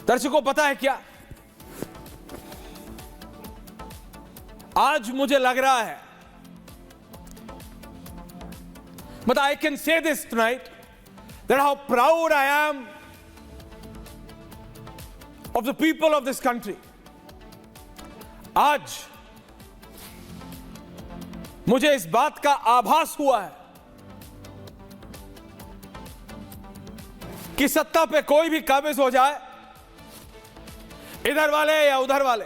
दर्शकों, पता है क्या, आज मुझे लग रहा है, but I can say this tonight, that how proud I am of the people of this country. आज मुझे इस बात का आभास हुआ है कि सत्ता पे कोई भी काबिज हो जाए, इधर वाले या उधर वाले,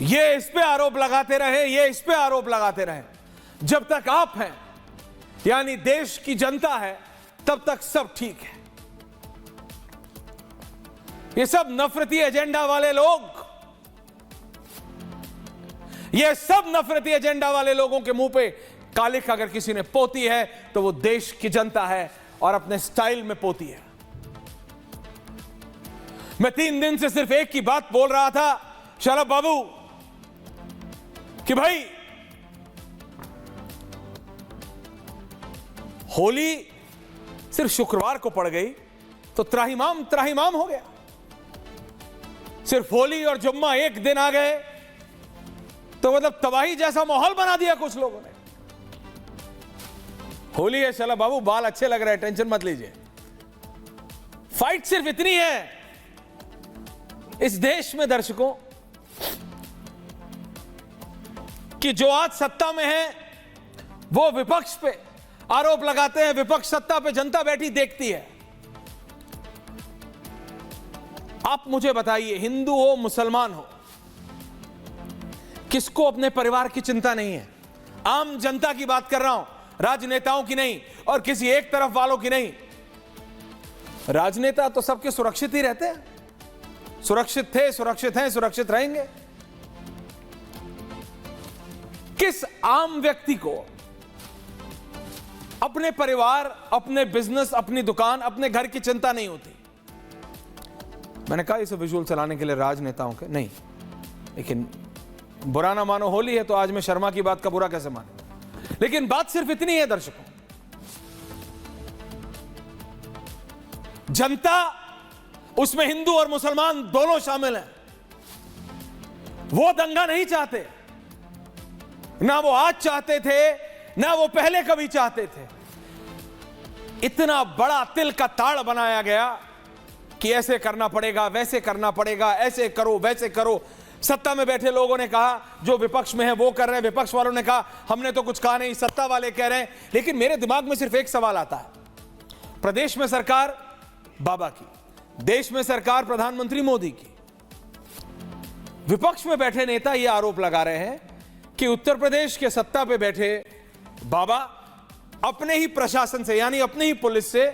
ये इस पे आरोप लगाते रहे, ये इस पे आरोप लगाते रहे, जब तक आप हैं यानी देश की जनता है, तब तक सब ठीक है। ये सब नफरती एजेंडा वाले लोग, ये सब नफरती एजेंडा वाले लोगों के मुंह पे कालिख अगर किसी ने पोती है तो वो देश की जनता है और अपने स्टाइल में पोती है। मैं 3 दिन से सिर्फ एक की बात बोल रहा था शलभ बाबू कि भाई होली सिर्फ शुक्रवार को पड़ गई तो त्राहिमाम त्राहिमाम हो गया। सिर्फ होली और जुम्मा एक दिन आ गए तो मतलब तबाही जैसा माहौल बना दिया कुछ लोगों ने। होली है शलभ बाबू, बाल अच्छे लग रहे हैं, टेंशन मत लीजिए। फाइट सिर्फ इतनी है इस देश में दर्शकों कि जो आज सत्ता में है वो विपक्ष पे आरोप लगाते हैं, विपक्ष सत्ता पे, जनता बैठी देखती है। आप मुझे बताइए, हिंदू हो मुसलमान हो, किसको अपने परिवार की चिंता नहीं है? आम जनता की बात कर रहा हूं, राजनेताओं की नहीं और किसी एक तरफ वालों की नहीं। राजनेता तो सबके सुरक्षित ही रहते हैं, सुरक्षित थे, सुरक्षित हैं, सुरक्षित रहेंगे। किस आम व्यक्ति को अपने परिवार, अपने बिजनेस, अपनी दुकान, अपने घर की चिंता नहीं होती? मैंने कहा इसे विजुअल चलाने के लिए राजनेताओं के नहीं, लेकिन बुरा ना मानो, होली है तो आज मैं शर्मा की बात का बुरा कैसे माने। लेकिन बात सिर्फ इतनी है दर्शकों, जनता, उसमें हिंदू और मुसलमान दोनों शामिल हैं, वो दंगा नहीं चाहते, ना वो आज चाहते थे, ना वो पहले कभी चाहते थे। इतना बड़ा तिल का ताड़ बनाया गया कि ऐसे करना पड़ेगा, वैसे करना पड़ेगा, ऐसे करो, वैसे करो। सत्ता में बैठे लोगों ने कहा, जो विपक्ष में है वो कर रहे हैं, विपक्ष वालों ने कहा हमने तो कुछ कहा नहीं, सत्ता वाले कह रहे हैं। लेकिन मेरे दिमाग में सिर्फ एक सवाल आता है, प्रदेश में सरकार बाबा की, देश में सरकार प्रधानमंत्री मोदी की, विपक्ष में बैठे नेता ये आरोप लगा रहे हैं कि उत्तर प्रदेश के सत्ता पे बैठे बाबा अपने ही प्रशासन से, यानी अपनी ही पुलिस से,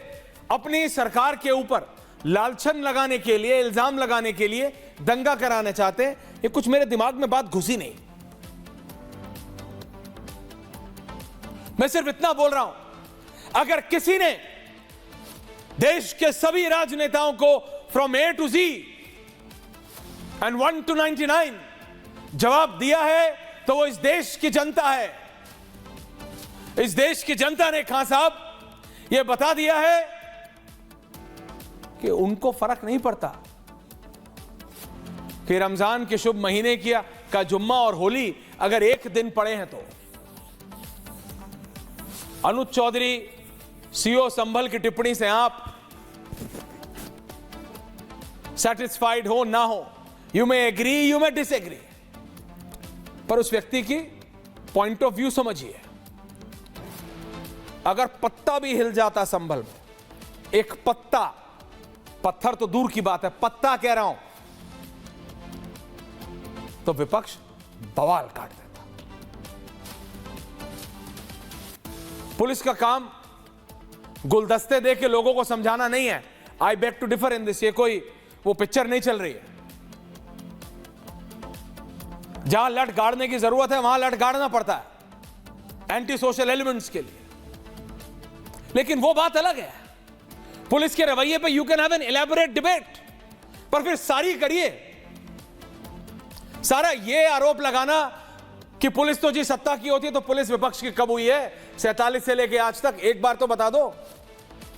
अपनी सरकार के ऊपर लालछन लगाने के लिए, इल्जाम लगाने के लिए दंगा कराना चाहते हैं। ये कुछ मेरे दिमाग में बात घुसी नहीं। मैं सिर्फ इतना बोल रहा हूं, अगर किसी ने देश के सभी राजनेताओं को from A to Z and 1 to 99 जवाब दिया है तो वो इस देश की जनता है। इस देश की जनता ने खान साहब ये बता दिया है कि उनको फर्क नहीं पड़ता कि रमजान के शुभ महीने का जुम्मा और होली अगर एक दिन पड़े हैं तो। अनुज चौधरी, सीओ संभल की टिप्पणी से आप सेटिस्फाइड हो ना हो, you may agree, you may disagree, पर उस व्यक्ति की पॉइंट ऑफ व्यू समझिए। अगर पत्ता भी हिल जाता संभल में, एक पत्ता, पत्थर तो दूर की बात है, पत्ता कह रहा हूं, तो विपक्ष बवाल काट देता। पुलिस का काम गुलदस्ते दे के लोगों को समझाना नहीं है। I beg to differ in this. ये कोई वो पिक्चर नहीं चल रही है, जहां लट गाड़ने की जरूरत है वहां लट गाड़ना पड़ता है एंटी सोशल एलिमेंट्स के लिए। लेकिन वो बात अलग है, पुलिस के रवैये पे you can have an elaborate debate, पर फिर सारी करिए, सारा ये आरोप लगाना कि पुलिस तो जी सत्ता की होती है तो पुलिस विपक्ष की कब हुई है 47 से लेके आज तक? एक बार तो बता दो,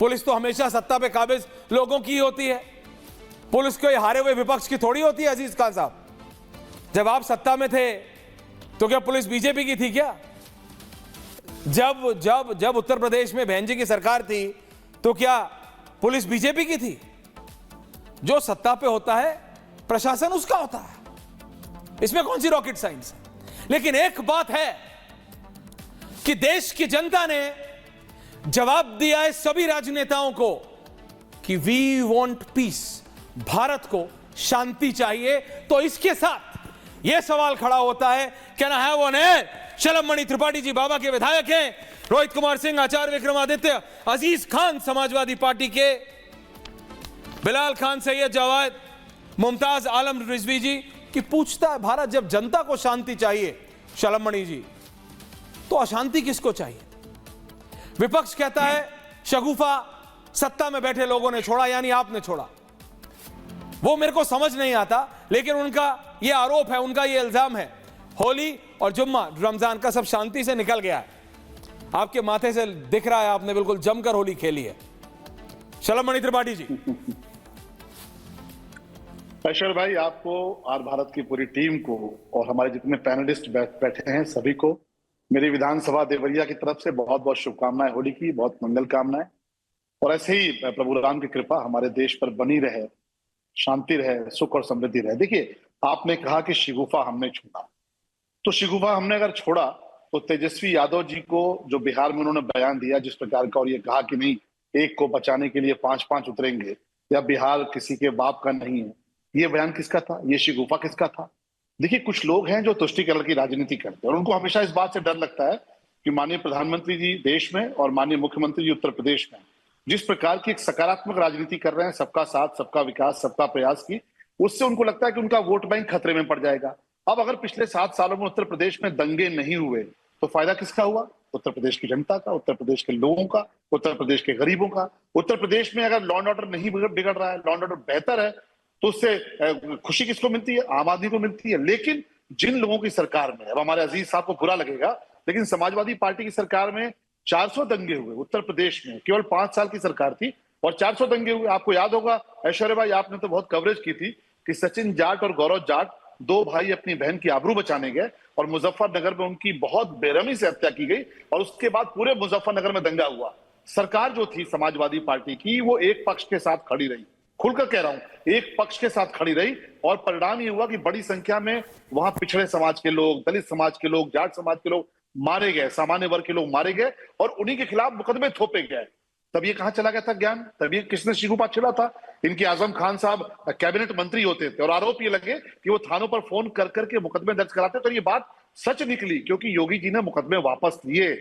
पुलिस तो हमेशा सत्ता पे काबिज लोगों की होती है, पुलिस कोई हारे हुए विपक्ष की थोड़ी होती है। अजीज खान साहब, जब आप सत्ता में थे तो क्या पुलिस बीजेपी की थी क्या? जब जब जब उत्तर प्रदेश में बहन जी की सरकार थी तो क्या पुलिस बीजेपी की थी? जो सत्ता पे होता है प्रशासन उसका होता है, इसमें कौन सी रॉकेट साइंस है। लेकिन एक बात है कि देश की जनता ने जवाब दिया है सभी राजनेताओं को कि वी वांट पीस, भारत को शांति चाहिए। तो इसके साथ यह सवाल खड़ा होता है, can I have on air Shalabh Tripathi ji बाबा के विधायक हैं, रोहित कुमार सिंह, आचार्य विक्रमादित्य, अजीज खान समाजवादी पार्टी के, बिलाल खान, सैयद जवाद, मुमताज आलम रिजवी जी की पूछता है भारत जब जनता को शांति चाहिए शलभ मणि जी, तो अशांति किसको चाहिए? विपक्ष कहता है शगुफा सत्ता में बैठे लोगों ने छोड़ा, यानी आपने छोड़ा। वो मेरे को समझ नहीं आता, लेकिन उनका ये आरोप है, उनका ये इल्जाम है, होली और जुम्मा रमजान का सब शांति से निकल गया है। आपके माथे से दिख रहा है आपने बिल्कुल जमकर होली खेली है। शलभ मणि त्रिपाठी जी। ऐश्वर्य भाई, आपको और भारत की पूरी टीम को और हमारे जितने पैनलिस्ट बैठे हैं सभी को मेरी विधानसभा देवरिया की तरफ से बहुत बहुत शुभकामनाएं, होली की बहुत मंगल कामनाएं। और ऐसे ही प्रभु राम की कृपा हमारे देश पर बनी रहे, शांति रहे, सुख और समृद्धि रहे। देखिए, आपने कहा कि शिगुफा हमने छोड़ा, तो शिगुफा हमने अगर छोड़ा तो तेजस्वी यादव जी को जो बिहार में उन्होंने बयान दिया जिस प्रकार का, और ये कहा कि नहीं एक को बचाने के लिए 5-5 उतरेंगे, या बिहार किसी के बाप का नहीं है, ये बयान किसका था? ये शिगुफा किसका था? देखिए, कुछ लोग हैं जो तुष्टीकरण की राजनीति करते हैं और उनको हमेशा इस बात से डर लगता है कि माननीय प्रधानमंत्री जी देश में और माननीय मुख्यमंत्री जी उत्तर प्रदेश में जिस प्रकार की एक सकारात्मक राजनीति कर रहे हैं, सबका साथ, सबका विकास, सबका प्रयास की, उससे उनको लगता है कि उनका वोट बैंक खतरे में पड़ जाएगा। अब अगर पिछले 7 सालों में उत्तर प्रदेश में दंगे नहीं हुए तो फायदा किसका हुआ? उत्तर प्रदेश की जनता का, उत्तर प्रदेश के लोगों का, उत्तर प्रदेश के गरीबों का। उत्तर प्रदेश में अगर लॉ एंड ऑर्डर नहीं बिगड़ रहा है, लॉ एंड ऑर्डर बेहतर है, तो उससे खुशी किसको मिलती है? आम आदमी को मिलती है। लेकिन जिन लोगों की सरकार में, अब हमारे अजीज साहब को बुरा लगेगा, लेकिन समाजवादी पार्टी की सरकार में 400 दंगे हुए उत्तर प्रदेश में, केवल 5 साल की सरकार थी और 400 दंगे हुए। आपको याद होगा ऐश्वर्य भाई, आपने तो बहुत कवरेज की थी कि सचिन जाट और गौरव जाट, 2 भाई अपनी बहन की आबरू बचाने गए और मुजफ्फरनगर में उनकी बहुत बेरहमी से हत्या की गई और उसके बाद पूरे मुजफ्फरनगर में दंगा हुआ। सरकार जो थी समाजवादी पार्टी की, वो एक पक्ष के साथ खड़ी रही, खुलकर कह रहा हूं, एक पक्ष के साथ खड़ी रही, और परिणाम ये हुआ कि बड़ी संख्या में वहां पिछड़े समाज के लोग, दलित समाज के लोग, जाट समाज के लोग मारे गए, सामान्य वर्ग के लोग मारे गए और उन्हीं के खिलाफ मुकदमे थोपे गए। तब ये कहां चला गया था ज्ञान? तब ये किसने शिगुफा छिड़ा था? इनके आजम खान साहब कैबिनेट मंत्री होते थे और आरोप ये लगे कि वो थानों पर फोन कर करके मुकदमे दर्ज कराते। तो ये बात सच निकली क्योंकि योगी जी ने मुकदमे वापस लिए